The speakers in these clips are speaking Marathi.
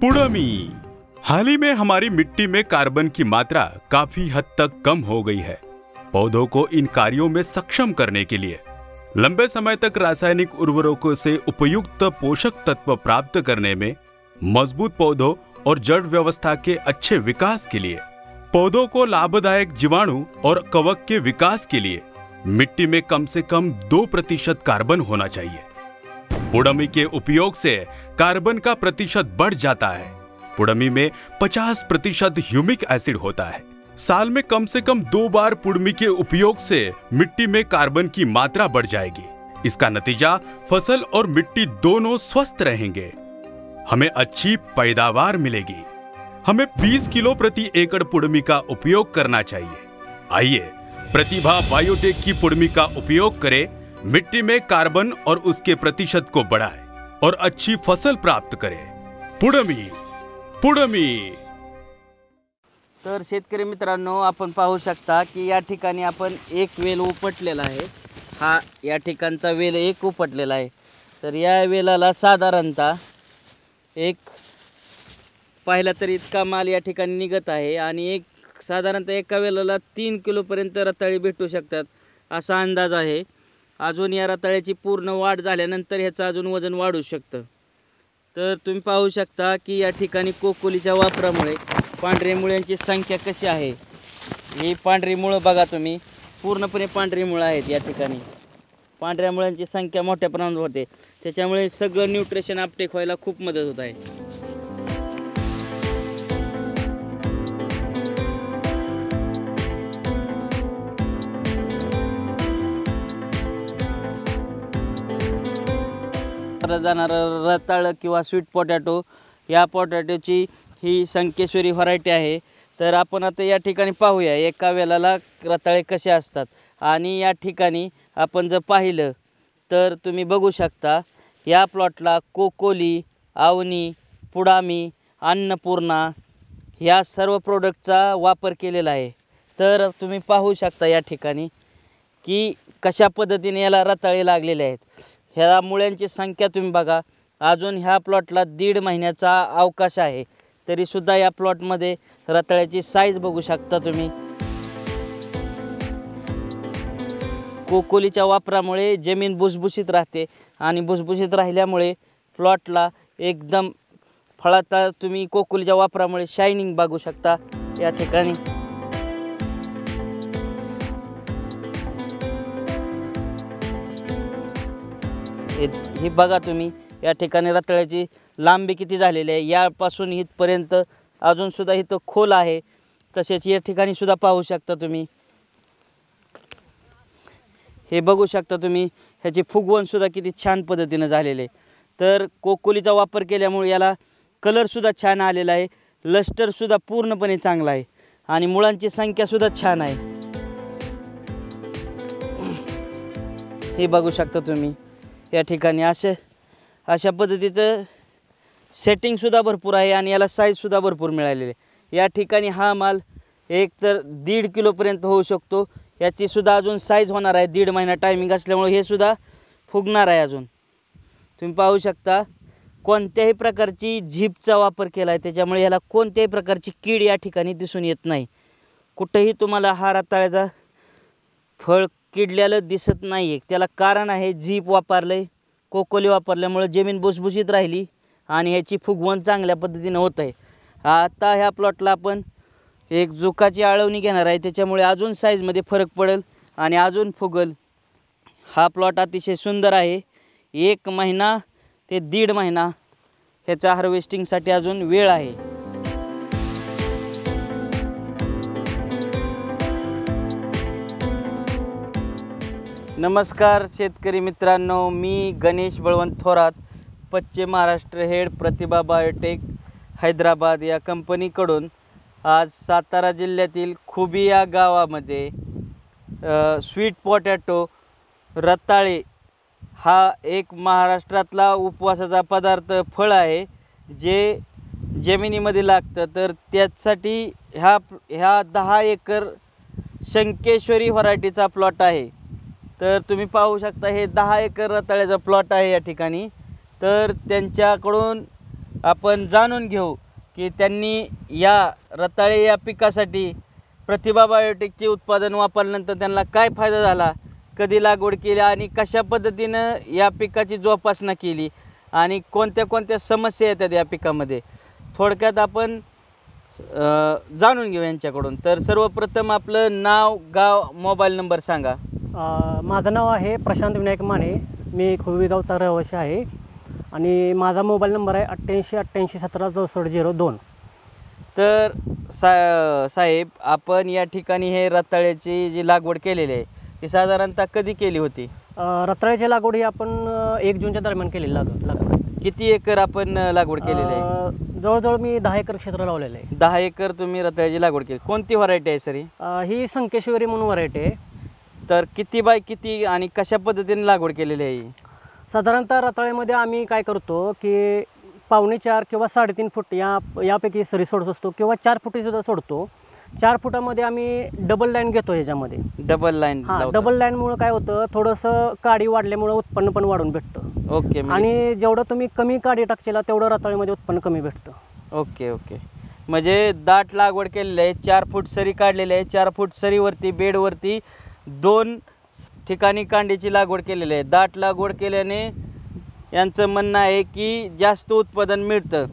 पुड़मी। हाल ही में हमारी मिट्टी में कार्बन की मात्रा काफी हद तक कम हो गई है। पौधों को इन कार्यों में सक्षम करने के लिए लंबे समय तक रासायनिक उर्वरकों से उपयुक्त पोषक तत्व प्राप्त करने में, मजबूत पौधों और जड़ व्यवस्था के अच्छे विकास के लिए, पौधों को लाभदायक जीवाणु और कवक के विकास के लिए मिट्टी में कम से कम 2% कार्बन होना चाहिए। पुड़मी के उपयोग से कार्बन का प्रतिशत बढ़ जाता है। पुड़मी में 50% ह्यूमिक एसिड होता है। साल में कम से कम 2 बार पुड़मी के उपयोग से मिट्टी में कार्बन की मात्रा बढ़ जाएगी। इसका नतीजा फसल और मिट्टी दोनों स्वस्थ रहेंगे। हमें अच्छी पैदावार मिलेगी। हमें 20 किलो प्रति एकड़ पुड़मी का उपयोग करना चाहिए। आइए प्रतिभा बायोटेक की पुड़मी का उपयोग करें, मिट्टी में कार्बन और उसके प्रतिशत को बढ़ाएं और अच्छी फसल प्राप्त करें। पुड़मी पुड़मी। तर शेतकरी मित्रांनो, आपण पाहू शकता की या ठिकाणी आपण एक वेल उपटलेला आहे। हा या ठिकाणचा वेल एक उपटलेला आहे। तर या वेलाला साधारणतः एक पाहिला तर इतका माल या ठिकाणी निघत आहे आणि एक साधारणतः एका वेलाला 3 किलोपर्यंत रताळी भेटू शकतात असा अंदाज आहे। अजून या रताळ्याची पूर्ण वाढ झाल्यानंतर ह्याचं अजून वजन वाढू शकतं। तर तुम्ही पाहू शकता की या ठिकाणी कोकोलीच्या वापरामुळे पांढऱ्या मुळ्यांची संख्या कशी आहे। ही पांढरी मुळं बघा तुम्ही, पूर्णपणे पांढरी मुळं आहेत या ठिकाणी। पांढऱ्या मुळांची संख्या मोठ्या प्रमाणात होते, त्याच्यामुळे सगळं न्यूट्रिशन अपटेक व्हायला खूप मदत होत आहे। जाणारं रताळं किंवा स्वीट पोटॅटो, या पोटॅटोची ही संकेश्वरी व्हरायटी आहे। तर आपण आता या ठिकाणी पाहूया एका वेलाला रताळे कसे असतात। आणि या ठिकाणी आपण जर पाहिलं तर तुम्ही बघू शकता या प्लॉटला कोकोली, आवनी, पुड़ामी, अन्नपूर्णा या सर्व प्रोडक्टचा वापर केलेला आहे। तर तुम्ही पाहू शकता या ठिकाणी की कशा पद्धतीने याला रताळे लागलेले आहेत। ह्या मुळ्यांची संख्या तुम्ही बघा। अजून ह्या प्लॉटला 1.5 महिन्याचा अवकाश आहे, तरी सुद्धा या प्लॉटमध्ये रताळ्याची साईज बघू शकता तुम्ही। कोकोलीच्या वापरामुळे जमीन भुसभुशीत राहते आणि भुसभुशीत राहिल्यामुळे प्लॉटला एकदम फळाचा तुम्ही कोकोलीच्या वापरामुळे शायनिंग बघू शकता या ठिकाणी। हे बघा तुम्ही या ठिकाणी रताळ्याची लांबी किती झालेली आहे। यापासून इथपर्यंत अजून सुद्धा इथं खोल आहे। तसेच या ठिकाणी सुद्धा पाहू शकता तुम्ही, हे बघू शकता तुम्ही, ह्याची फुगवण सुद्धा किती छान पद्धतीने झालेले। तर कोकोलीचा वापर केल्यामुळे याला कलर सुद्धा छान आलेला आहे, लस्टर सुद्धा पूर्णपणे चांगला आहे आणि मुळांची संख्या सुद्धा छान आहे। हे बघू शकता तुम्ही या ठिकाणी अशा पद्धतीचं सेटिंग सुद्धा भरपूर आहे आणि याला साईज सुद्धा भरपूर मिळालेली आहे। या ठिकाणी हा माल एक तर 1.5 किलोपर्यंत होऊ शकतो। याची सुद्धा अजून साईज होणार आहे। 1.5 महिना टायमिंग असल्यामुळे हे सुद्धा फुगणार आहे। अजून तुम्ही पाहू शकता कोणत्याही प्रकारची झीपचा वापर केला आहे, त्याच्यामुळे याला कोणत्याही प्रकारची कीड या ठिकाणी दिसून येत नाही। कुठेही तुम्हाला हा रताळ्याचा फळ किडलेलं दिसत नाही आहे। त्याला कारण आहे झीप वापरले, कोकोली वापरल्यामुळे जमीन भुसभुशीत राहिली आणि ह्याची फुगवण चांगल्या पद्धतीने होत आहे। आता ह्या प्लॉटला आपण एक जुकाची आळवणी घेणार आहे, त्याच्यामुळे अजून साईजमध्ये फरक पडेल आणि अजून फुगल। हा प्लॉट अतिशय सुंदर आहे। 1 महिना ते 1.5 महिना ह्याचा हार्वेस्टिंगसाठी अजून वेळ आहे। नमस्कार शेतकरी मित्रांनो, मी गणेश बळवंत थोरात, पश्चिम महाराष्ट्र हेड प्रतिभा बायोटेक हैदराबाद या कंपनीकडून आज सातारा जिल्ह्यातील खुबी या गावामध्ये स्वीट पोटॅटो रताळे हा एक महाराष्ट्रातला उपवासाचा पदार्थ फळ आहे, जे जमिनीमध्ये लागतं। तर त्यासाठी ह्या 10 एकर संकेश्वरी व्हरायटीचा प्लॉट आहे। तर तुम्ही पाहू शकता हे 10 एकर रताळ्याचा प्लॉट आहे या ठिकाणी। तर त्यांच्याकडून आपण जाणून घेऊ की त्यांनी या रताळे या पिकासाठी प्रतिभा बायोटेकचे उत्पादन वापरल्यानंतर त्यांना काय फायदा झाला, कधी लागवड केली आणि कशा पद्धतीनं या पिकाची जोपासना केली आणि कोणत्या कोणत्या समस्या येतात या पिकामध्ये, थोडक्यात आपण जाणून घेऊ यांच्याकडून. तर सर्वप्रथम आपलं नाव, गाव, मोबाईल नंबर सांगा. माझं नाव आहे प्रशांत विनायक माने. मी खोवी गावचा रहिवासी आहे आणि माझा मोबाईल नंबर आहे 88-88-17-6402. तर साहेब, आपण या ठिकाणी हे रताळ्याची जी लागवड केलेली आहे ती साधारणतः कधी केली होती? रताळ्याची लागवड ही आपण 1 जूनच्या दरम्यान केलेली लागवड. किती एकर आपण लागवड केलेली आहे? जवळजवळ मी 10 एकर क्षेत्र लावलेलं आहे. 10 एकर तुम्ही रताळ्याची लागवड केली. कोणती व्हरायटी आहे सर ही? ही संकेश्वरी म्हणून व्हरायटी आहे. तर किती बाय किती आणि कशा पद्धतीने लागवड केलेली आहे? साधारणतः रताळ्यामध्ये आम्ही काय करतो की 4.25 किंवा 3.5 फूट यापैकी सरी सोडत असतो किंवा 4 फुटीसुद्धा सोडतो. 4 फुटामध्ये आम्ही डबल लाईन घेतो. ह्याच्यामध्ये डबल लाईन. हां, डबल लाईनमुळं काय होतं, थोडंसं काडी वाढल्यामुळं उत्पन्न पण वाढून भेटतं. ओके. आणि जेवढं तुम्ही कमी काडी टाकशीला तेवढं रताळीमध्ये उत्पन्न कमी भेटतं. Okay okay. म्हणजे दाट लागवड केलेली आहे. 4 फूट सरी काढलेली आहे. 4 फूट सरीवरती बेडवरती 2 ठिकाणी कांडीची लागवड केलेली आहे. दाट लागवड केल्याने यांचं म्हणणं आहे की जास्त उत्पादन मिळतं.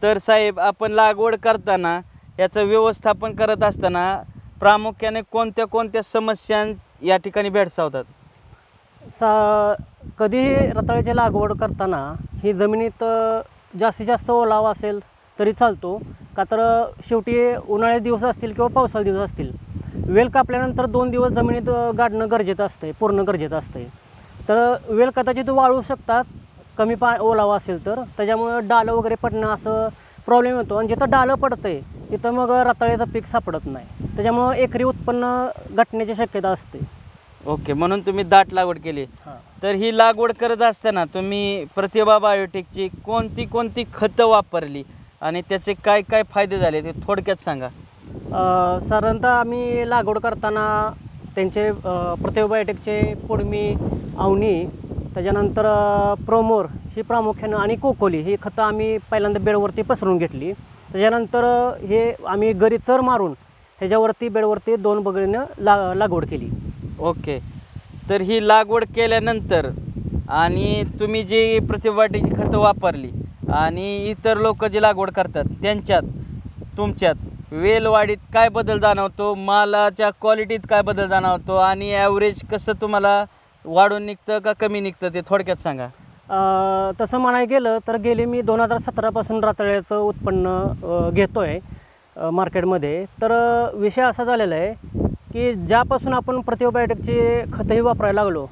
तर साहेब, आपण लागवड करताना याचं व्यवस्थापन करत असताना प्रामुख्याने कोणत्या कोणत्या समस्या या ठिकाणी भेडसावतात? कधीही रताळ्याची लागवड करताना ही जमिनीत जास्तीत जास्त ओलावा असेल तरी चालतो, का तर शेवटी उन्हाळ्याचे दिवस असतील किंवा पावसाळे दिवस असतील, वेल कापल्यानंतर 2 दिवस जमिनीत गाडणं गरजेचं असतं, पूर्ण गरजेचं असतं. तर वेल कदाचित वाळू शकतात कमी ओलावा असेल तर, त्याच्यामुळं डालं वगैरे पडणं असं प्रॉब्लेम येतो. आणि जिथं डालं पडतं आहे तिथं मग रताळ्याचं पीक सापडत नाही. त्याच्यामुळं एकरी उत्पन्न घटण्याची शक्यता असते. ओके, म्हणून तुम्ही दाट लागवड केली. तर ही लागवड करत असताना तुम्ही प्रतिभा बायोटेकची कोणती कोणती खतं वापरली आणि त्याचे काय काय फायदे झाले ते थोडक्यात सांगा. साधारणतः आम्ही लागवड करताना त्यांचे प्रतिभा बायोटेकचे पुडमी, अवनी, त्याच्यानंतर प्रोमोर ही प्रामुख्यानं आणि कोकोली ही खतं आम्ही पहिल्यांदा बेडवरती पसरून घेतली. त्याच्यानंतर हे आम्ही घरी चर मारून ह्याच्यावरती बेडवरती 2 बगळीनं लागवड केली. ओके. तर ही लागवड केल्यानंतर आणि तुम्ही जी प्रतिभा बायोटेकची खतं वापरली आणि इतर लोक जे लागवड करतात त्यांच्यात तुमच्यात वेलवाढीत काय बदल जाणवतो, मालाच्या क्वालिटीत काय बदल जाणवतो आणि ॲव्हरेज कसं तुम्हाला वाढून निघतं का कमी निघतं ते थोडक्यात सांगा. तसं म्हणायला गेलं तर गेले मी 2017 पासून रताळ्याचं उत्पन्न घेतो आहे मार्केटमध्ये. तर विषय असा झालेला आहे की ज्यापासून आपण प्रतिभा बायोटेकची खतंही वापरायला लागलो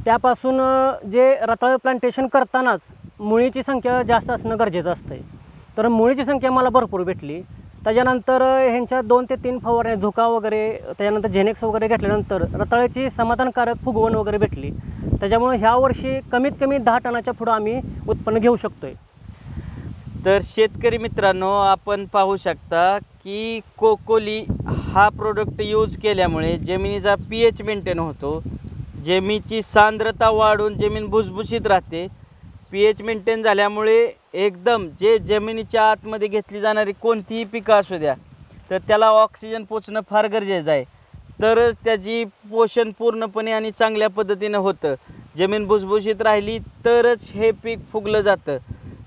त्यापासून जे रताळ प्लांटेशन करतानाच मुळीची संख्या जास्त असणं गरजेचं असतं. तर मुळीची संख्या मला भरपूर भेटली. त्याच्यानंतर ह्यांच्या 2 ते 3 फवारण्या, झुका वगैरे, त्याच्यानंतर जेनेक्स वगैरे घेतल्यानंतर रताळ्याची समाधानकारक फुगवण वगैरे भेटली. त्याच्यामुळे ह्या वर्षी कमीत कमी 10 टनाच्या पुढं आम्ही उत्पन्न घेऊ शकतो आहे. तर शेतकरी मित्रांनो, आपण पाहू शकता की कोकोली हा प्रोडक्ट यूज केल्यामुळे जमिनीचा pH मेंटेन होतो, जमिनीची सांद्रता वाढून जमीन भुसभुशीत राहते. pH मेंटेन झाल्यामुळे एकदम जे जमिनीच्या आतमध्ये घेतली जाणारी कोणतीही पिकं असू द्या तर त्याला ऑक्सिजन पोचणं फार गरजेचं आहे. तरच त्याची पोषण पूर्णपणे आणि चांगल्या पद्धतीनं होतं. जमीन भुसभुशीत राहिली तरच हे पीक फुगलं जातं.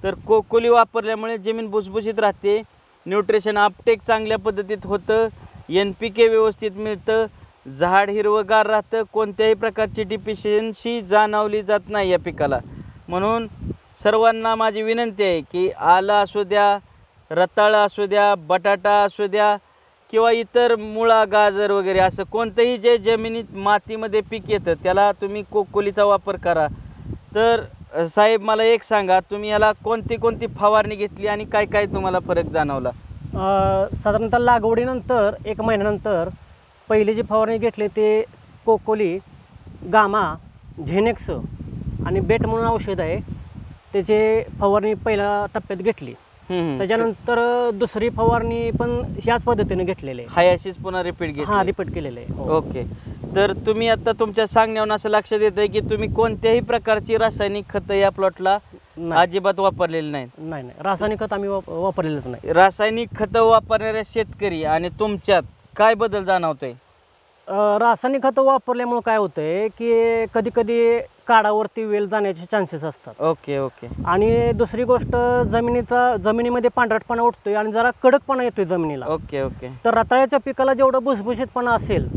तर कोकोली वापरल्यामुळे जमीन भुसभुशीत राहते, न्यूट्रिशन अपटेक चांगल्या पद्धतीत होतं, NPK व्यवस्थित मिळतं, झाड हिरवंगार राहतं, कोणत्याही प्रकारची डिफिशियन्सी जाणवली जात नाही या पिकाला. म्हणून सर्वांना माझी विनंती आहे की आलं असू द्या, रताळं असू द्या, बटाटा असू द्या किंवा इतर मुळा, गाजर वगैरे असं कोणतंही जे जमिनीत मातीमध्ये पीक येतं त्याला तुम्ही कोकोलीचा वापर करा. तर साहेब, मला एक सांगा, तुम्ही याला कोणती कोणती फवारणी घेतली आणि काय काय तुम्हाला फरक जाणवला? साधारणतः लागवडीनंतर 1 महिन्यानंतर पहिली जी फवारणी घेतली ते कोकोली, गामा, झेनेक्स आणि बेट म्हणून औषध आहे त्याची फवारणी पहिल्या टप्प्यात घेतली. त्याच्यानंतर दुसरी फवारणी पण ह्याच पद्धतीने घेतलेली आहे. हायाशीच पुन्हा रिपीट घेतली? हां, रिपीट केलेलं आहे. ओके. तर तुम्ही आता तुमच्या सांगण्यावरून असं लक्षात येतं आहे की तुम्ही कोणत्याही प्रकारची रासायनिक खतं या प्लॉटला नाही. अजिबात वापरलेले नाहीत. नाही नाही, रासायनिक खत आम्ही वापरलेलंच नाही. रासायनिक खतं वापरणाऱ्या शेतकरी आणि तुमच्यात काय बदल जाणवतोय? रासायनिक खतं वापरल्यामुळे काय होतंय की कधी कधी काडावरती वेल जाण्याचे चान्सेस असतात. Okay okay. आणि दुसरी गोष्ट जमिनीमध्ये पांढरटपणा उठतोय आणि जरा कडकपणा येतोय जमिनीला. Okay okay. तर रताळ्याच्या पिकाला जेवढं भुसभुशीतपणा असेल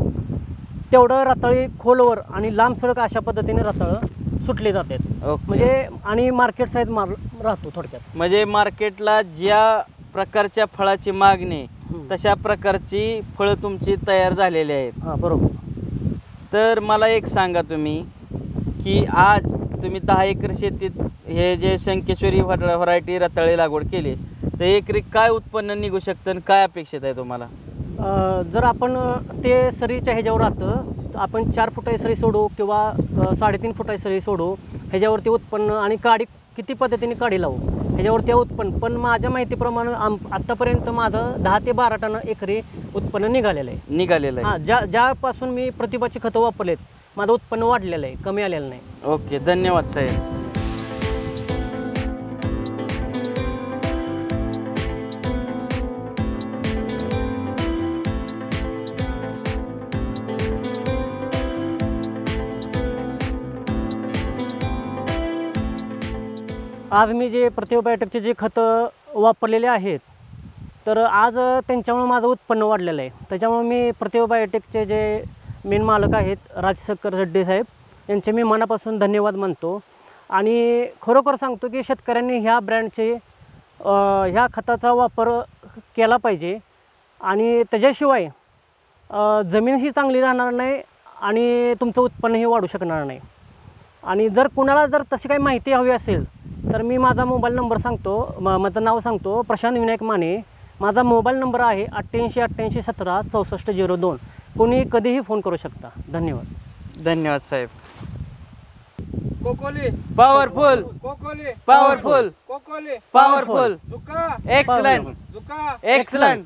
तेवढं रताळी खोलवर आणि लांब सडक अशा पद्धतीने रताळं सुटले जातात. ओके. म्हणजे आणि मार्केट साईज राहतो थोडक्यात. म्हणजे मार्केटला ज्या प्रकारच्या फळाची मागणी तशा प्रकारची फळं तुमची तयार झालेली आहेत. हां बरोबर. तर मला एक सांगा तुम्ही की आज तुम्ही 10 एकर शेतीत हे जे शंकेश्वरी व्हरायटी रताळी लागवड केली तर एकरी काय उत्पन्न निघू शकतं आणि काय अपेक्षित आहे तुम्हाला? जर आपण ते सरीच्या ह्याच्यावर राहतं तर आपण 4 फुटाची सरी सोडू किंवा 3.5 फुटाची सरी सोडू ह्याच्यावरती उत्पन्न आणि काडी किती पद्धतीने काडी लावू ह्याच्यावरती उत्पन्न. पण माझ्या माहितीप्रमाणे आत्तापर्यंत माझं 10 ते 12 टन एकरी उत्पन्न निघालेलं आहे. हां, ज्यापासून मी प्रतिभाची खतं वापरलेत माझं उत्पन्न वाढलेलं आहे, कमी आलेलं नाही. ओके, धन्यवाद साहेब. आज मी जे प्रतिभा बायोटेकचे जे खतं वापरलेले आहेत तर आज त्यांच्यामुळे माझं उत्पन्न वाढलेलं आहे. त्याच्यामुळे मी प्रतिभा बायोटेकचे जे मेन मालक आहेत राजशेखर रेड्डी साहेब यांचे मी मनापासून धन्यवाद मानतो. आणि खरोखर सांगतो की शेतकऱ्यांनी ह्या ब्रँडचे ह्या खताचा वापर केला पाहिजे. आणि त्याच्याशिवाय जमीनही चांगली राहणार नाही आणि तुमचं उत्पन्नही वाढू शकणार नाही. आणि जर कुणाला जर तशी काही माहिती हवी असेल तर मी माझा मोबाईल नंबर सांगतो, माझं नाव सांगतो, प्रशांत विनायक माने. माझा मोबाईल नंबर आहे 88 88 17 64 02. कोणी कधीही फोन करू शकता. धन्यवाद. धन्यवाद साहेब. कोकोली पॉवरफुल, कोकोली पॉवरफुल, कोकोली पॉवरफुल, जुका एक्सलंट, जुका एक्सलंट.